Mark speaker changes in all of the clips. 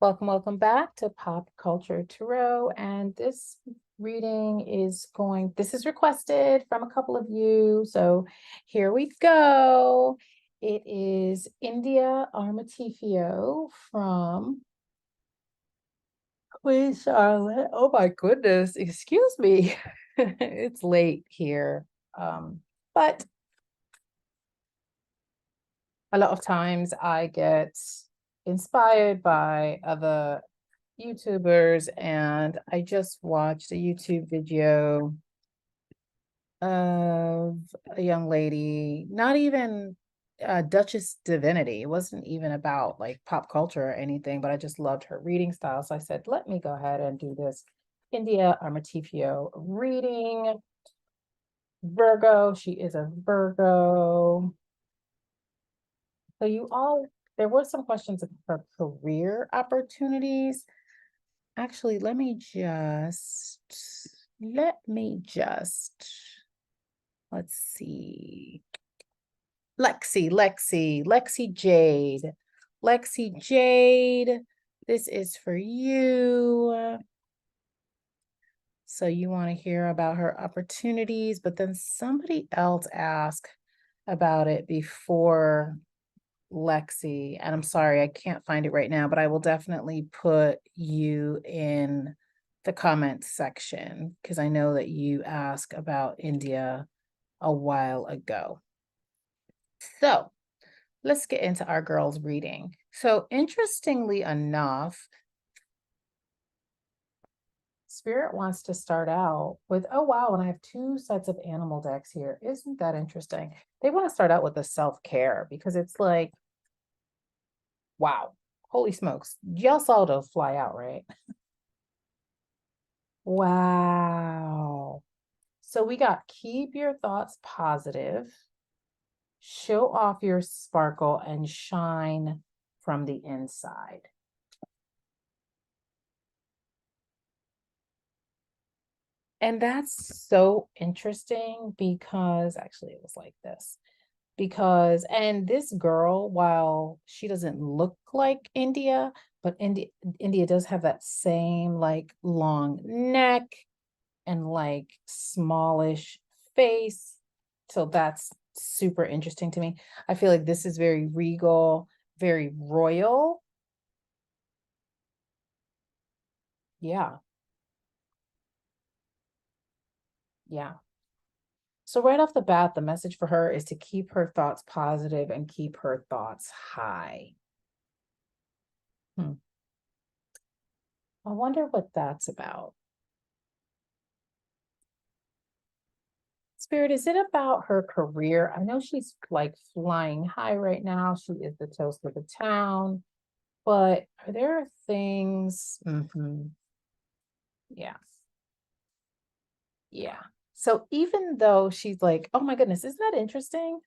Speaker 1: Welcome back to Pop Culture Tarot. And this reading this is requested from a couple of you. So here we go. It is India Armarteifio from Queen Charlotte. Oh my goodness, excuse me. It's late here. But a lot of times I get inspired by other YouTubers, and I just watched a YouTube video of a young lady, not even Duchess Divinity. It wasn't even about like pop culture or anything, but I just loved her reading style. So I said, let me go ahead and do this India Armarteifio reading. Virgo, she is a Virgo. So there were some questions of her career opportunities. Actually, let's see. Lexi Jade. Lexi Jade, this is for you. So you want to hear about her opportunities, but then somebody else asked about it before Lexi, and I'm sorry, I can't find it right now, but I will definitely put you in the comments section because I know that you asked about India a while ago. So let's get into our girls' reading. So interestingly enough, Spirit wants to start out with, oh wow, and I have two sets of animal decks here. Isn't that interesting? They want to start out with the self-care because it's like, wow, holy smokes. Y'all saw those fly out, right? Wow. So we got keep your thoughts positive, show off your sparkle, and shine from the inside. And that's so interesting because actually it was like this. And this girl, while she doesn't look like India, but India does have that same like long neck and like smallish face. So that's super interesting to me. I feel like this is very regal, very royal. Yeah. Yeah. So right off the bat, the message for her is to keep her thoughts positive and keep her thoughts high. I wonder what that's about. Spirit, is it about her career? I know she's like flying high right now. She is the toast of the town, but are there things? Yeah. Yeah. So even though she's like, oh my goodness, isn't that interesting?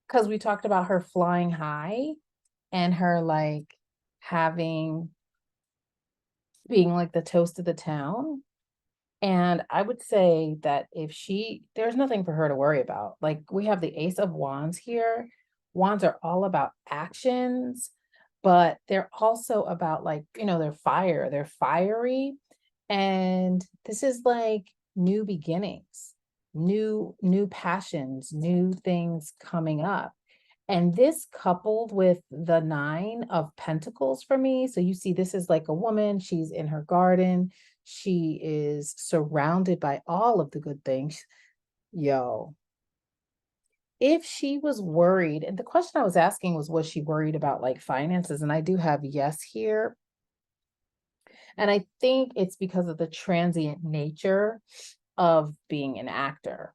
Speaker 1: Because we talked about her flying high and her like having being like the toast of the town. And I would say that there's nothing for her to worry about. Like we have the Ace of Wands here. Wands are all about actions, but they're also about like, they're fiery. And this is like new beginnings, new passions, new things coming up. And this coupled with the Nine of Pentacles for me. So you see, this is like a woman, she's in her garden. She is surrounded by all of the good things. Yo, if she was worried, and the question I was asking was she worried about like finances? And I do have yes here. And I think it's because of the transient nature of being an actor.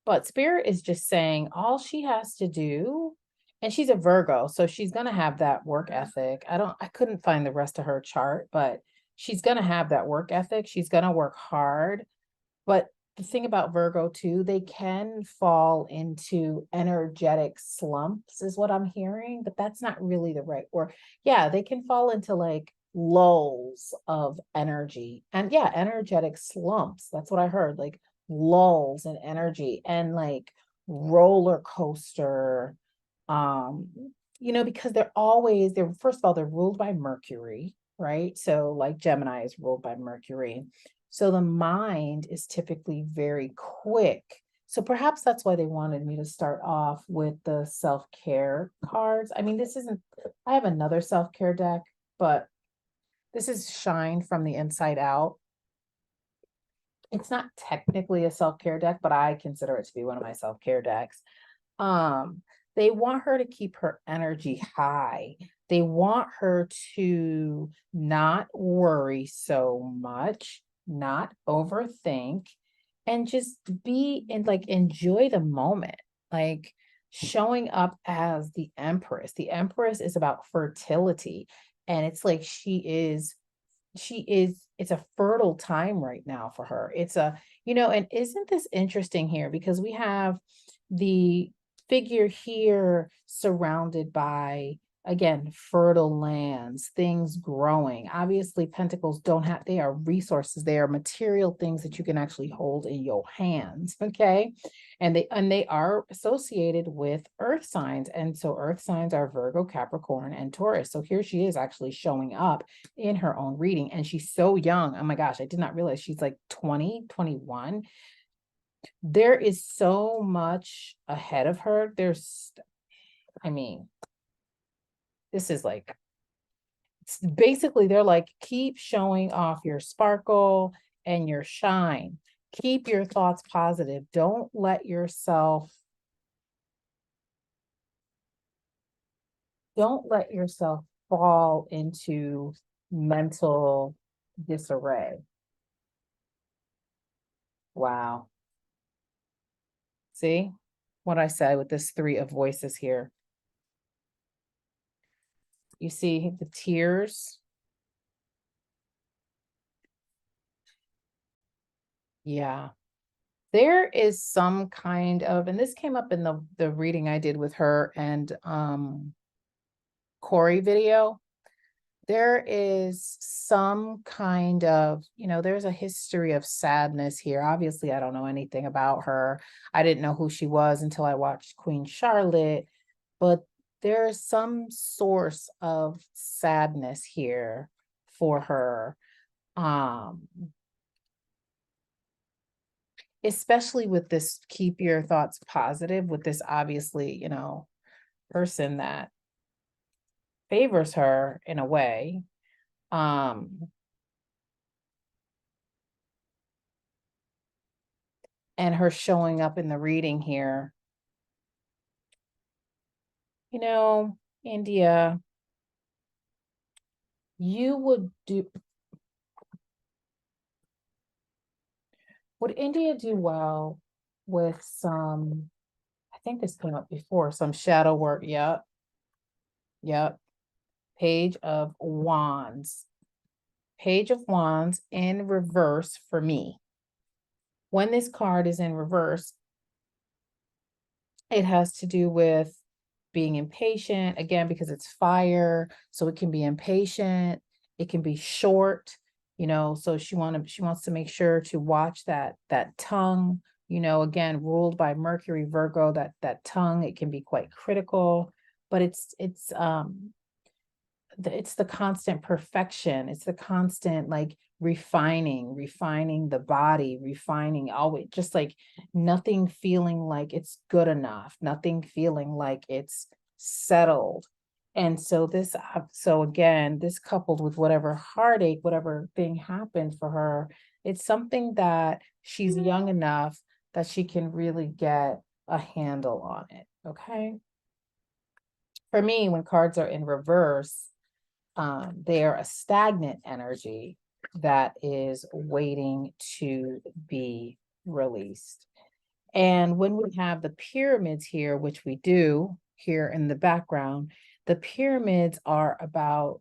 Speaker 1: But Spirit is just saying all she has to do, and she's a Virgo, so she's going to have that work ethic. I couldn't find the rest of her chart, but she's going to have that work ethic. She's going to work hard. But the thing about Virgo too, they can fall into energetic slumps, is what I'm hearing, but that's not really the right word. Yeah, they can fall into like lulls of energy. And yeah, energetic slumps. That's what I heard. Like lulls in energy and like roller coaster because they're first of all, they're ruled by Mercury, right? So like Gemini is ruled by Mercury. So the mind is typically very quick. So perhaps that's why they wanted me to start off with the self-care cards. I mean, I have another self-care deck, but this is Shine from the Inside Out. It's not technically a self-care deck, but I consider it to be one of my self-care decks. Um, they want her to keep her energy high. They want her to not worry so much, not overthink, and just be and like enjoy the moment. Like showing up as the Empress. The Empress is about fertility. And it's like it's a fertile time right now for her. And isn't this interesting here? Because we have the figure here surrounded by, again, fertile lands, things growing. Obviously, pentacles they are resources, they are material things that you can actually hold in your hands, okay? And they are associated with earth signs. And so earth signs are Virgo, Capricorn, and Taurus. So here she is actually showing up in her own reading. And she's so young. Oh my gosh, I did not realize she's like 20, 21. There is so much ahead of her. I mean, this is like, basically, they're like, keep showing off your sparkle and your shine. Keep your thoughts positive. Don't let yourself fall into mental disarray. Wow. See what I said with this three of voices here? You see the tears. Yeah. There is some kind of, and this came up in the reading I did with her and Corey video. There is some kind of, there's a history of sadness here. Obviously, I don't know anything about her. I didn't know who she was until I watched Queen Charlotte, but there's some source of sadness here for her. Especially with this keep your thoughts positive with this obviously, person that favors her in a way. And her showing up in the reading here. India, would India do well with some, I think this came up before, some shadow work? Yep. Yep. Page of Wands. Page of Wands in reverse for me. When this card is in reverse, it has to do with being impatient, again, because it's fire. So it can be impatient. It can be short, so she wants to make sure to watch that tongue, again, ruled by Mercury, Virgo, that tongue, it can be quite critical, but it's the constant perfection. It's the constant like refining the body, refining always, just like nothing feeling like it's good enough, nothing feeling like it's settled. And so again, this coupled with whatever heartache, whatever thing happened for her, it's something that she's young enough that she can really get a handle on it. Okay. For me, when cards are in reverse, they are a stagnant energy that is waiting to be released. And when we have the pyramids here, which we do here in the background, the pyramids are about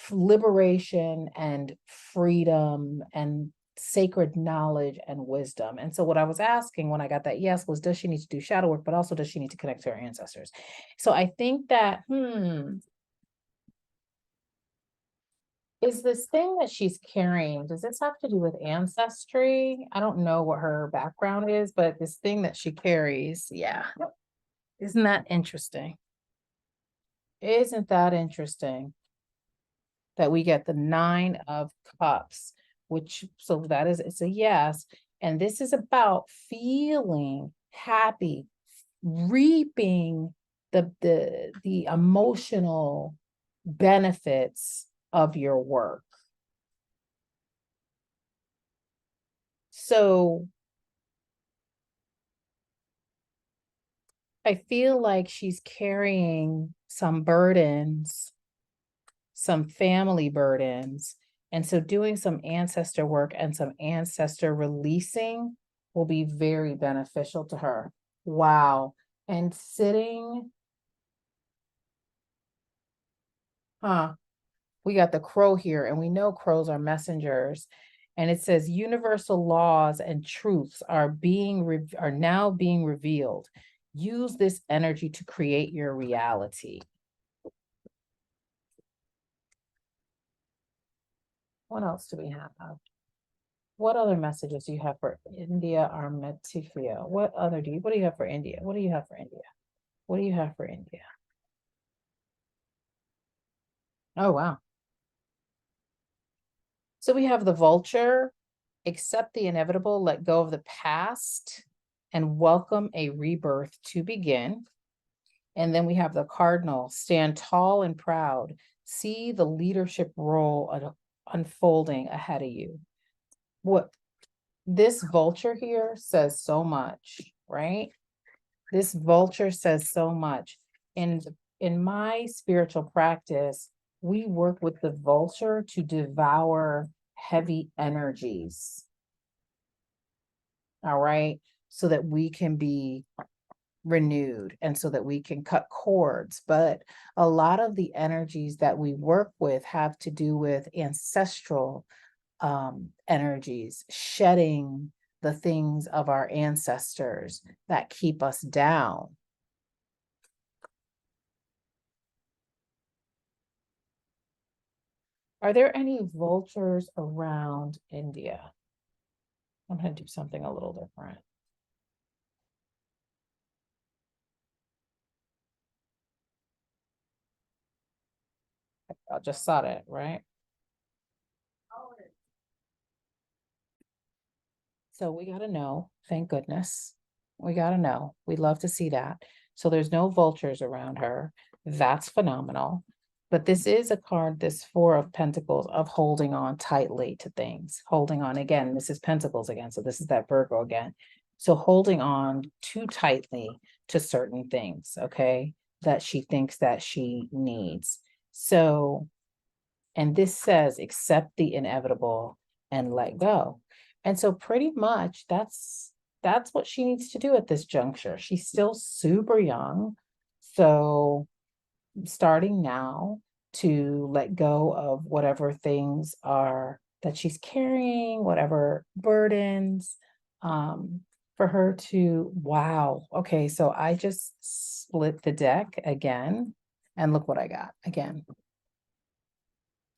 Speaker 1: liberation and freedom and sacred knowledge and wisdom. And so what I was asking when I got that yes was, does she need to do shadow work, but also does she need to connect to her ancestors? So I think that, is this thing that she's carrying, does this have to do with ancestry? I don't know what her background is, but this thing that she carries, yeah. Isn't that interesting? Isn't that interesting that we get the 9 of Cups, which, so that is, it's a yes. And this is about feeling happy, reaping the emotional benefits of your work. So I feel like she's carrying some burdens, some family burdens. And so doing some ancestor work and some ancestor releasing will be very beneficial to her. Wow. And sitting, we got the crow here, and we know crows are messengers. And it says universal laws and truths are now being revealed. Use this energy to create your reality. What else do we have? What other messages do you have for India Armarteifio? What do you have for India? What do you have for India? What do you have for India? Oh, wow. So we have the vulture, accept the inevitable, let go of the past, and welcome a rebirth to begin. And then we have the cardinal, stand tall and proud, see the leadership role unfolding ahead of you. What this vulture here says so much, right? This vulture says so much. In my spiritual practice, we work with the vulture to devour heavy energies. All right. So that we can be renewed and so that we can cut cords. But a lot of the energies that we work with have to do with ancestral energies, shedding the things of our ancestors that keep us down. Are there any vultures around India? I'm going to do something a little different. I just saw it, right? So we got to know, thank goodness. We got to know. We'd love to see that. So there's no vultures around her. That's phenomenal. But this is a card, this Four of Pentacles, of holding on tightly to things, holding on again. This is Pentacles again. So this is that Virgo again. So holding on too tightly to certain things, okay, that she thinks that she needs. So, and this says, accept the inevitable and let go. And so pretty much that's what she needs to do at this juncture. She's still super young. So starting now to let go of whatever things are that she's carrying, whatever burdens, for her to, wow. Okay, so I just split the deck again, and look what I got again.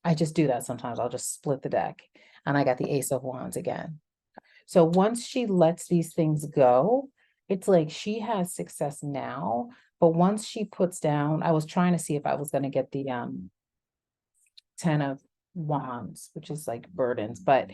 Speaker 1: I just do that sometimes. I'll just split the deck, and I got the Ace of Wands again. So once she lets these things go, it's like she has success now, but once she puts down, I was trying to see if I was going to get the 10 of Wands, which is like burdens, but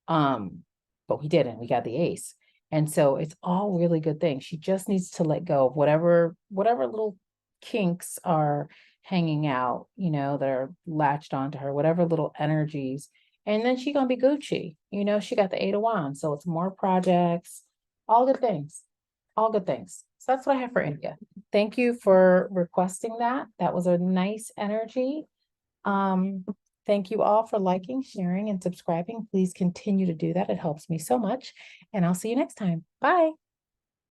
Speaker 1: we didn't. We got the Ace. And so it's all really good things. She just needs to let go of whatever little kinks are hanging out, you know, that are latched onto her, whatever little energies. And then she gonna be Gucci. You know, she got the 8 of Wands. So it's more projects, all good things. All good things. So that's what I have for India. Thank you for requesting that. That was a nice energy. Thank you all for liking, sharing, and subscribing. Please continue to do that. It helps me so much. And I'll see you next time. Bye.